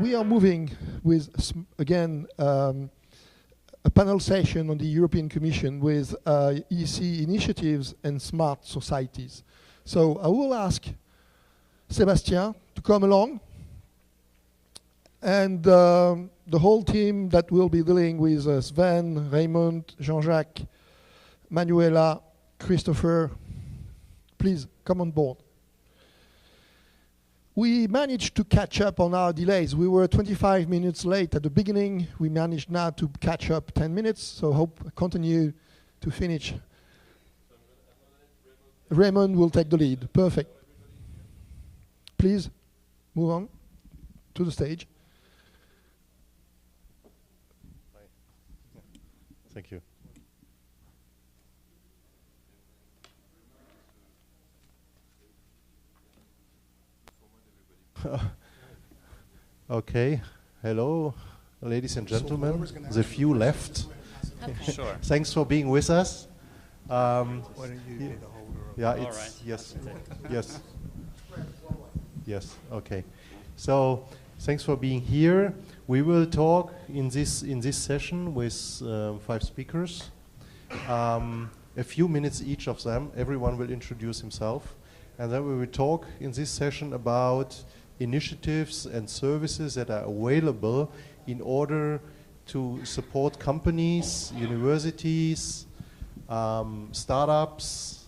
we are moving with, again, a panel session on the European Commission with EC initiatives and smart societies. So I will ask Sébastien to come along, and the whole team that will be dealing with Sven, Raimund, Jean-Jacques, Manuela, Christopher, please come on board. We managed to catch up on our delays. We were 25 minutes late at the beginning. We managed now to catch up 10 minutes, so hope continue to finish. Raimund will take the lead. Perfect. Please move on to the stage. Thank you. Okay, hello, ladies and gentlemen. The few left. Okay. Sure. Thanks for being with us. Why don't you be the holder of Yeah, All it's right. yes, yes, yes. Okay, so thanks for being here. We will talk in this session with 5 speakers. A few minutes each of them. Everyone will introduce himself, and then we will talk in this session about initiatives and services that are available in order to support companies, universities, startups,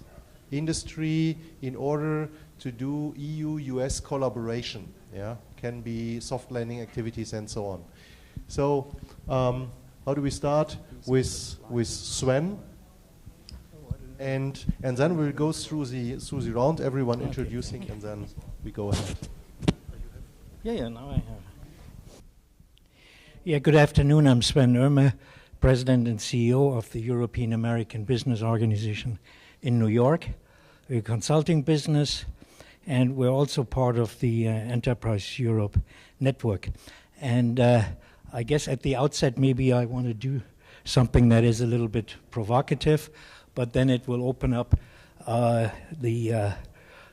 industry, in order to do EU-US collaboration. Yeah, can be soft landing activities and so on. So, how do we start with Sven? And then we'll go through the round, everyone introducing, and then we go ahead. Yeah, now I have. Yeah, good afternoon. I'm Sven Oehme, President and CEO of the European American Business Organization in New York. We're a consulting business, and we're also part of the Enterprise Europe network. And I guess at the outset, maybe I want to do something that is a little bit provocative, but then it will open up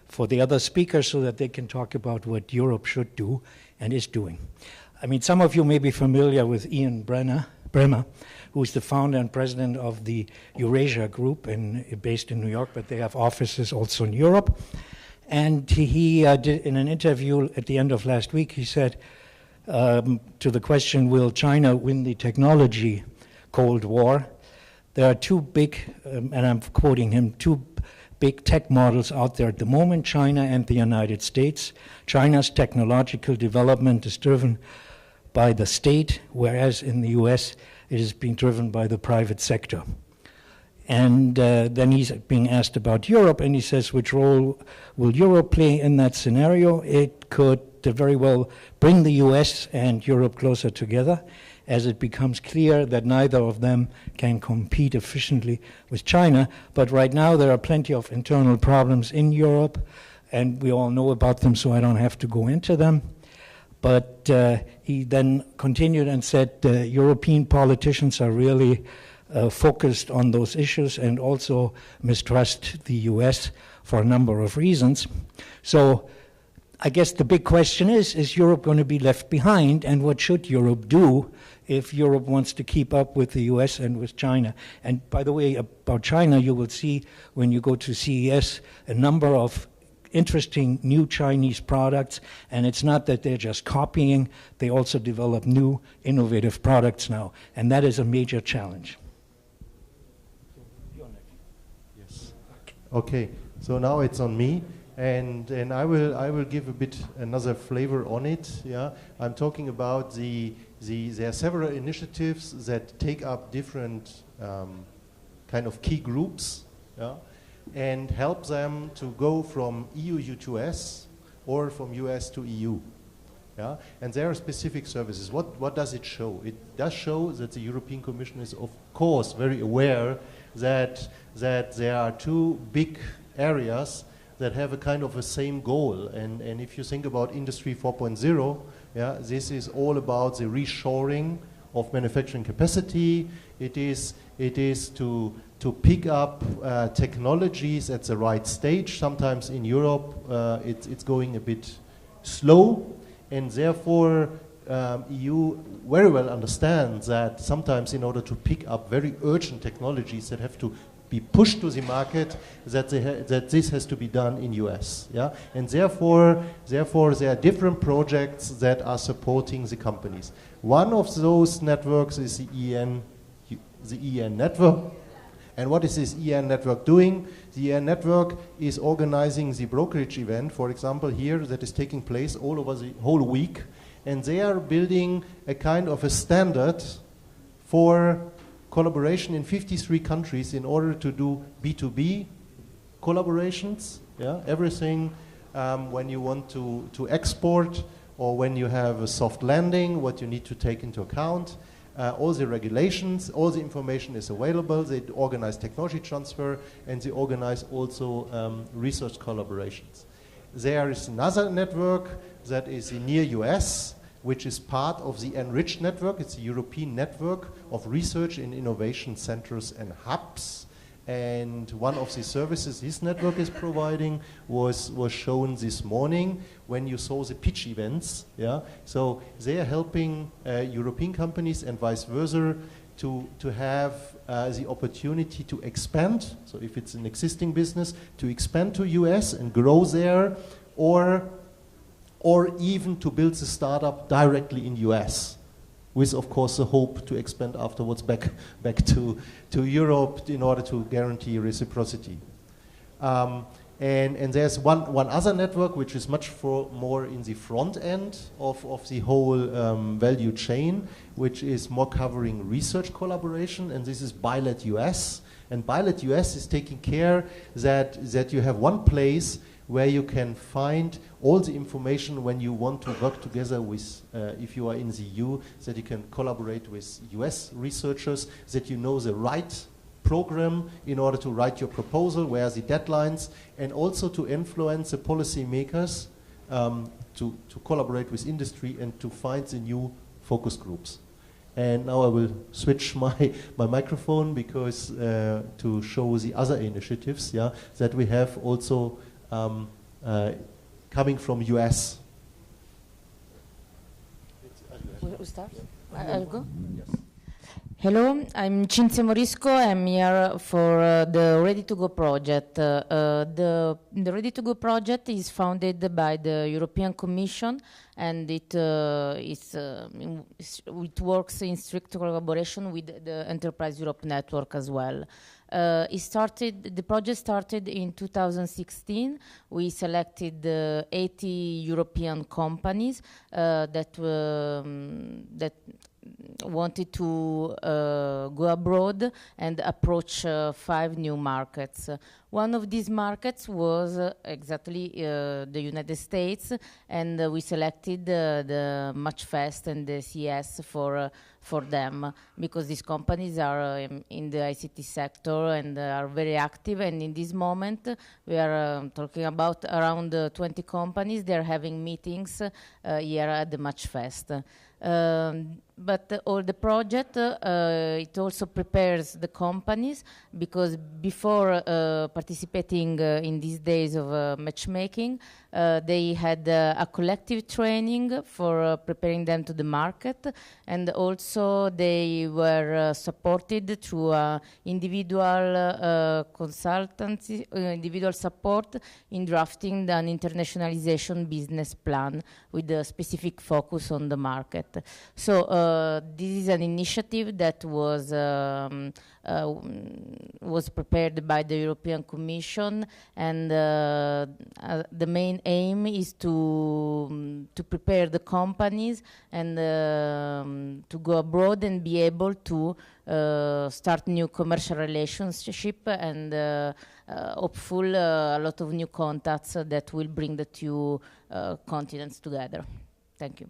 for the other speakers so that they can talk about what Europe should do and is doing. I mean, some of you may be familiar with Ian Bremmer, who's the founder and president of the Eurasia Group based in New York, but they have offices also in Europe. And he did, in an interview at the end of last week, he said to the question, will China win the technology Cold War? There are two big, and I'm quoting him, two big tech models out there at the moment, China and the United States. China's technological development is driven by the state, whereas in the US it is being driven by the private sector. And then he's being asked about Europe, and he says, which role will Europe play in that scenario? It could very well bring the US and Europe closer together, as it becomes clear that neither of them can compete efficiently with China. But right now there are plenty of internal problems in Europe, and we all know about them, so I don't have to go into them. But he then continued and said European politicians are really focused on those issues and also mistrust the US for a number of reasons. So I guess the big question is Europe going to be left behind, and what should Europe do if Europe wants to keep up with the US and with China? And by the way, about China, you will see when you go to CES a number of interesting new Chinese products, and it's not that they're just copying, they also develop new innovative products now, and that is a major challenge. Yes. Okay, so now it's on me. And I will give a bit another flavor on it. Yeah, I'm talking about there are several initiatives that take up different kind of key groups, yeah, and help them to go from EU to US or from US to EU. Yeah, and there are specific services. What does it show? It does show that the European Commission is of course very aware that there are two big areas that have a kind of a same goal, and if you think about Industry 4.0, yeah, this is all about the reshoring of manufacturing capacity. It is to pick up technologies at the right stage. Sometimes in Europe it's going a bit slow, and therefore EU very well understands that sometimes in order to pick up very urgent technologies that have to be pushed to the market, that this has to be done in US. Yeah? And therefore there are different projects that are supporting the companies. One of those networks is the EEN network. And what is this EEN network doing? The EEN network is organizing the brokerage event, for example, here, that is taking place all over the whole week. And they are building a kind of a standard for collaboration in 53 countries in order to do B2B collaborations. Yeah? Everything when you want to export or when you have a soft landing, what you need to take into account. All the regulations, all the information is available. They organize technology transfer and they organize also research collaborations. There is another network that is in near US, which is part of the ENRICH network. It's a European network of research and innovation centers and hubs. And one of the services this network is providing was shown this morning when you saw the pitch events. Yeah? So they are helping European companies and vice versa to have the opportunity to expand. So if it's an existing business, to expand to US and grow there, or even to build the startup directly in US. With, of course, the hope to expand afterwards back to Europe in order to guarantee reciprocity. And there's one other network which is much more in the front end of the whole value chain, which is more covering research collaboration, and this is Bilat US. And Bilat US is taking care that you have one place where you can find all the information when you want to work together with, if you are in the EU, that you can collaborate with US researchers, that you know the right program in order to write your proposal, where are the deadlines, and also to influence the policy makers to collaborate with industry and to find the new focus groups. And now I will switch my microphone because to show the other initiatives that we have also coming from US. We'll start? I'll go? Yes. Hello, I'm Cinzia Morisco. I'm here for the Ready to Go project. The Ready to Go project is founded by the European Commission, and it works in strict collaboration with the Enterprise Europe Network as well. The project started in 2016. We selected 80 European companies that wanted to go abroad and approach 5 new markets. One of these markets was exactly the United States, and we selected the Matchfest and the CES for them, because these companies are in the ICT sector and are very active, and in this moment we are talking about around 20 companies. They're having meetings here at the Matchfest. But all the project, it also prepares the companies, because before participating in these days of matchmaking, they had a collective training for preparing them to the market, and also they were supported through individual consultancy, individual support in drafting an internationalization business plan with a specific focus on the market. So this is an initiative that was prepared by the European Commission, and the main aim is to prepare the companies and to go abroad and be able to start new commercial relationship and hopeful a lot of new contacts that will bring the two continents together. Thank you.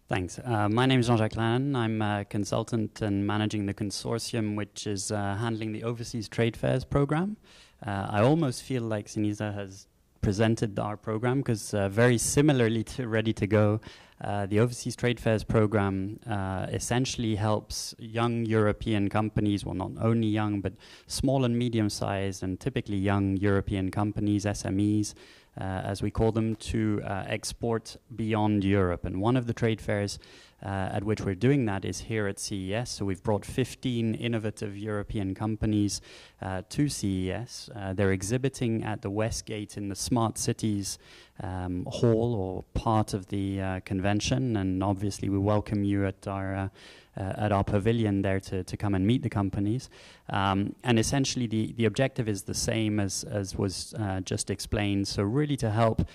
Thanks. My name is Jean-Jacques. I'm a consultant and managing the consortium which is handling the Overseas Trade Fairs program. I almost feel like Sinisa has presented our program, because very similarly to Ready to Go, The Overseas Trade Fairs program essentially helps young European companies, well, not only young, but small and medium-sized and typically young European companies, SMEs, as we call them, to export beyond Europe. And one of the trade fairs at which we're doing that is here at CES. So we've brought 15 innovative European companies to CES. They're exhibiting at the West Gate in the Smart Cities hall or part of the convention, and obviously we welcome you at our pavilion there to come and meet the companies. And essentially the objective is the same as was just explained. So really to help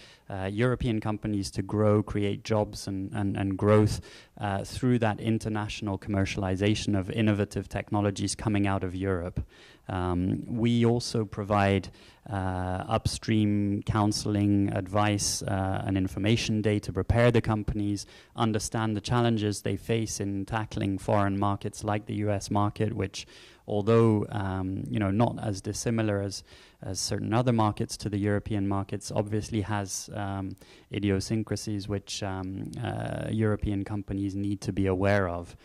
European companies to grow, create jobs and growth through that international commercialization of innovative technologies coming out of Europe. We also provide upstream counseling, advice, and information day to prepare the companies, understand the challenges they face in tackling foreign markets like the US market, which, although not as dissimilar as certain other markets to the European markets, obviously has idiosyncrasies which European companies need to be aware of.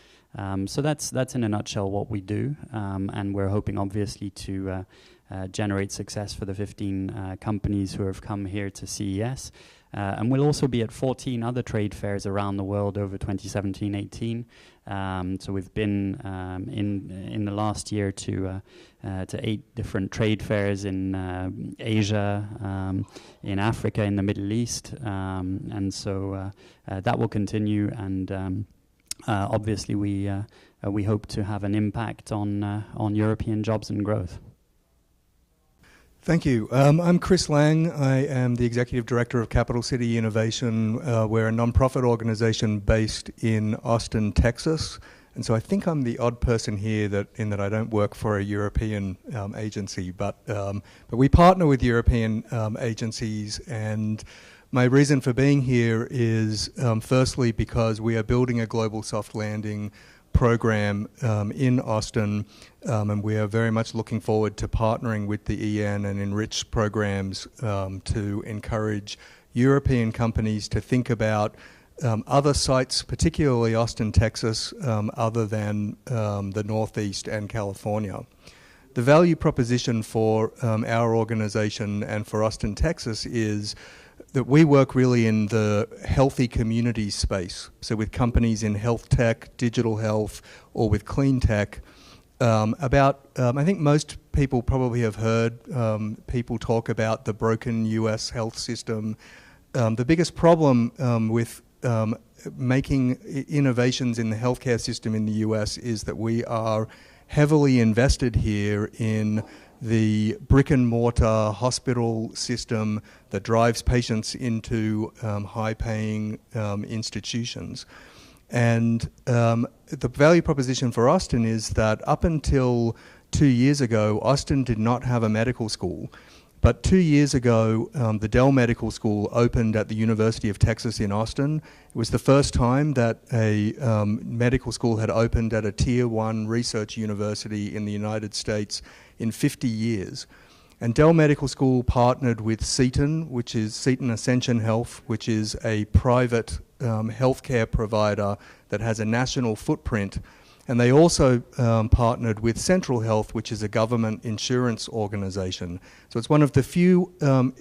So that's in a nutshell what we do, and we're hoping obviously to generate success for the 15 companies who have come here to CES. And we'll also be at 14 other trade fairs around the world over 2017-18. So we've been in the last year to 8 different trade fairs in Asia, in Africa, in the Middle East, and so that will continue. And obviously, we hope to have an impact on European jobs and growth. Thank you. I'm Chris Laing. I am the Executive Director of Capital City Innovation. We're a nonprofit organization based in Austin, Texas. And so I think I'm the odd person here in that I don't work for a European agency, but we partner with European agencies. And my reason for being here is firstly because we are building a global soft landing program in Austin, and we are very much looking forward to partnering with the EEN and Enrich programs to encourage European companies to think about other sites, particularly Austin, Texas, other than the Northeast and California. The value proposition for our organization and for Austin, Texas is that we work really in the healthy community space. So with companies in health tech, digital health, or with clean tech, I think most people probably have heard people talk about the broken US health system. The biggest problem with making innovations in the healthcare system in the US is that we are heavily invested here in the brick and mortar hospital system that drives patients into high-paying institutions. And the value proposition for Austin is that up until 2 years ago, Austin did not have a medical school. But 2 years ago, the Dell Medical School opened at the University of Texas in Austin. It was the first time that a medical school had opened at a Tier 1 research university in the United States in 50 years. And Dell Medical School partnered with Seton, which is Seton Ascension Health, which is a private healthcare provider that has a national footprint. And they also partnered with Central Health, which is a government insurance organization. So it's one of the few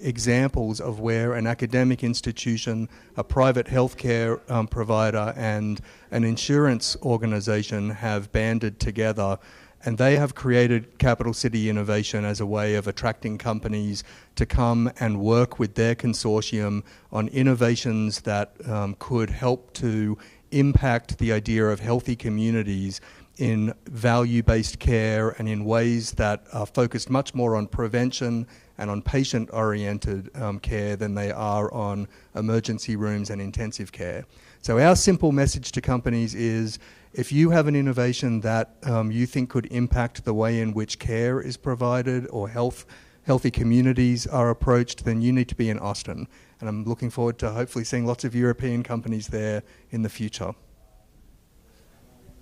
examples of where an academic institution, a private healthcare provider, and an insurance organization have banded together. And they have created Capital City Innovation as a way of attracting companies to come and work with their consortium on innovations that could help to impact the idea of healthy communities in value-based care and in ways that are focused much more on prevention and on patient-oriented care than they are on emergency rooms and intensive care. So our simple message to companies is, if you have an innovation that you think could impact the way in which care is provided or healthy communities are approached, then you need to be in Austin. And I'm looking forward to hopefully seeing lots of European companies there in the future.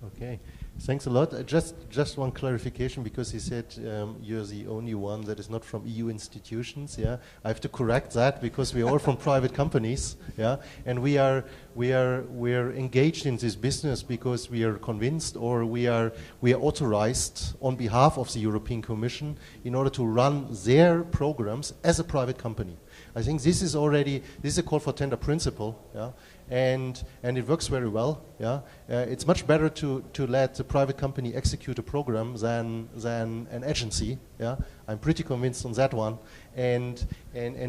Okay. Thanks a lot. Just one clarification, because he said you're the only one that is not from EU institutions. Yeah, I have to correct that, because we are all from private companies. Yeah, and we are engaged in this business because we are convinced, or we are authorized on behalf of the European Commission in order to run their programs as a private company. I think this is a call for tender principle. Yeah. And it works very well. Yeah, it's much better to let the private company execute a program than an agency. Yeah, I'm pretty convinced on that one. And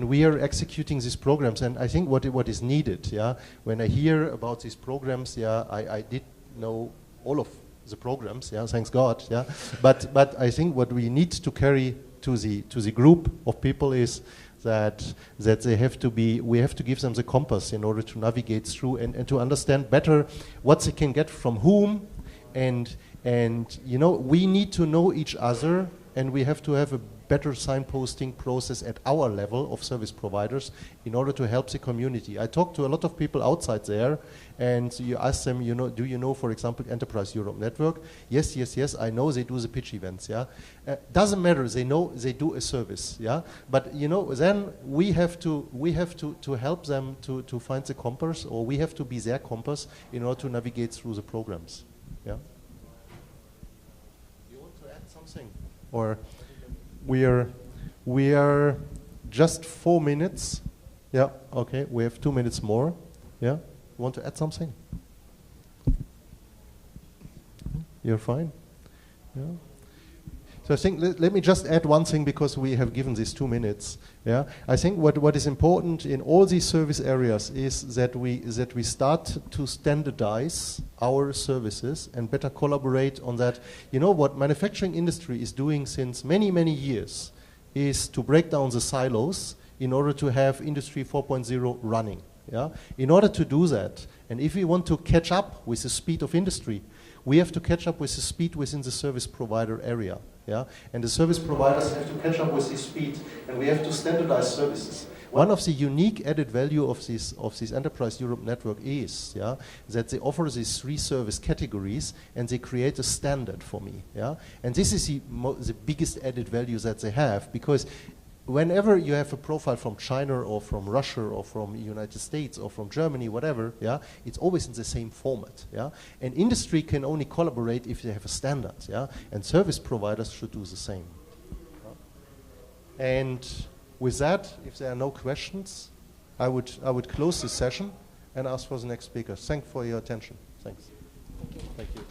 we are executing these programs. And I think what is needed. Yeah, when I hear about these programs, yeah, I did know all of the programs. Yeah, thanks God. Yeah, but I think what we need to carry to the group of people is that we have to give them the compass in order to navigate through and to understand better what they can get from whom, and we need to know each other, and we have to have a better signposting process at our level of service providers in order to help the community. I talk to a lot of people outside there, and you ask them, do you know, for example, Enterprise Europe Network? Yes, I know they do the pitch events. Yeah, doesn't matter. They know they do a service. Yeah, but then we have to help them to find the compass, or we have to be their compass in order to navigate through the programs. Yeah. You want to add something, or? We are just 4 minutes. Yeah, okay, we have 2 minutes more. Yeah, you want to add something? You're fine? Yeah. So I think let me just add one thing, because we have given these 2 minutes. Yeah, I think what is important in all these service areas is that we start to standardize our services and better collaborate on that. What manufacturing industry is doing since many years is to break down the silos in order to have Industry 4.0 running. Yeah, in order to do that, and if we want to catch up with the speed of industry, we have to catch up with the speed within the service provider area. Yeah, and the service providers have to catch up with this speed, and we have to standardize services. One of the unique added value of this Enterprise Europe network is that they offer these 3 service categories, and they create a standard for me. Yeah, and this is the biggest added value that they have, because whenever you have a profile from China or from Russia or from the United States or from Germany, whatever, yeah, it's always in the same format. Yeah, and industry can only collaborate if they have a standard. Yeah, and service providers should do the same. And with that, if there are no questions, I would close this session and ask for the next speaker. Thanks for your attention. Thanks. Thank you.